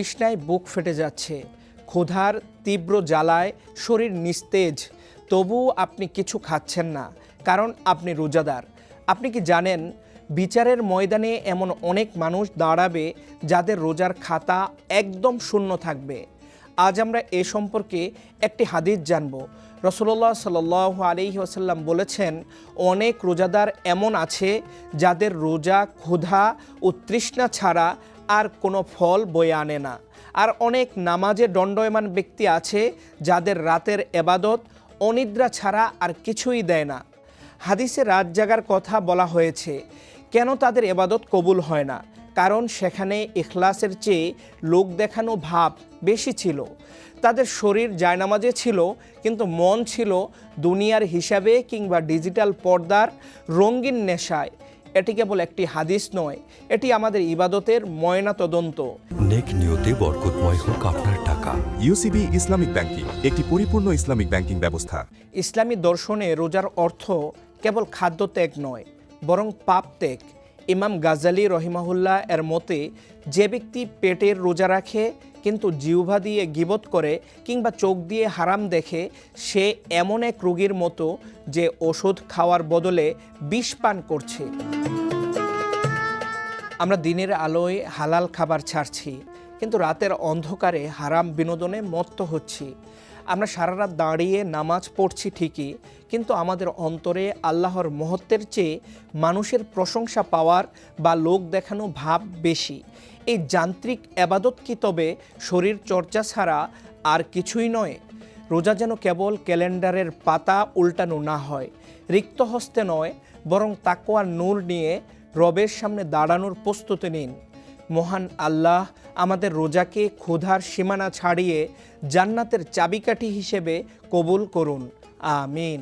তৃষ্ণায় বুক ফেটে যাচ্ছে, ক্ষুধার তীব্র জ্বালায় শরীর নিস্তেজ, তবুও আপনি কিছু খাচ্ছেন না, কারণ আপনি রোজাদার। আপনি কি জানেন, বিচারের ময়দানে এমন অনেক মানুষ দাঁড়াবে যাদের রোজার খাতা একদম শূন্য থাকবে। আজ আমরা এ সম্পর্কে একটি হাদিস জানব। রাসূলুল্লাহ সাল্লাল্লাহু আলাইহি ওয়াসাল্লাম বলেছেন, অনেক রোজাদার এমন আছে যাদের রোজা ক্ষুধা ও তৃষ্ণা ছাড়া আর কোনো ফল বয়ে আনে না। আর অনেক নামাজে দণ্ডায়মান ব্যক্তি আছে যাদের রাতের এবাদত অনিদ্রা ছাড়া আর কিছুই দেয় না। হাদিসে রাত জাগার কথা বলা হয়েছে। কেন তাদের এবাদত কবুল হয় না? কারণ সেখানে ইখলাসের চেয়ে লোক দেখানো ভাব বেশি ছিল। তাদের শরীর জায়নামাজে ছিল, কিন্তু মন ছিল দুনিয়ার হিসাবে কিংবা ডিজিটাল পর্দার রঙিন নেশায়। এটি কেবল একটি হাদিস নয়, এটি আমাদের ইবাদতের ময়নাতদন্ত। নেক নিয়তে বরকতময় হোক আপনার টাকা। ইউসিবি ইসলামিক ব্যাংকিং একটি পরিপূর্ণ ইসলামিক ব্যাংকিং ব্যবস্থা। ইসলামী দর্শনে রোজার অর্থ কেবল খাদ্য ত্যাগ নয়, বরং পাপ ত্যাগ। ইমাম গাজ্জালী রহিমাহুল্লাহ এর মতে, যে ব্যক্তি পেটের রোজা রাখে কিন্তু জিহ্বা দিয়ে গীবত করে কিংবা চোখ দিয়ে হারাম দেখে, সে এমন এক রোগীর মতো যে ওষুধ খাওয়ার বদলে বিষ পান করছে। আমরা দিনের আলোয় হালাল খাবার ছাড়ছি, কিন্তু রাতের অন্ধকারে হারাম বিনোদনে মত্ত হচ্ছি। আমরা সারা রাত দাঁড়িয়ে নামাজ পড়ছি ঠিকই, কিন্তু আমাদের অন্তরে আল্লাহর মহত্বের চেয়ে মানুষের প্রশংসা পাওয়ার বা লোক দেখানো ভাব বেশি। এই যান্ত্রিক এবাদত কি তবে শরীর চর্চা ছাড়া আর কিছুই নয়? রোজা যেন কেবল ক্যালেন্ডারের পাতা উল্টানো না হয়। রিক্ত হস্তে নয়, বরং তাকওয়ার নূর নিয়ে রবের সামনে দাঁড়ানোর প্রস্তুতি নিন। মহান আল্লাহ আমাদের রোজাকে ক্ষুধার সীমানা ছাড়িয়ে জান্নাতের চাবিকাঠি হিসেবে কবুল করুন। আমিন।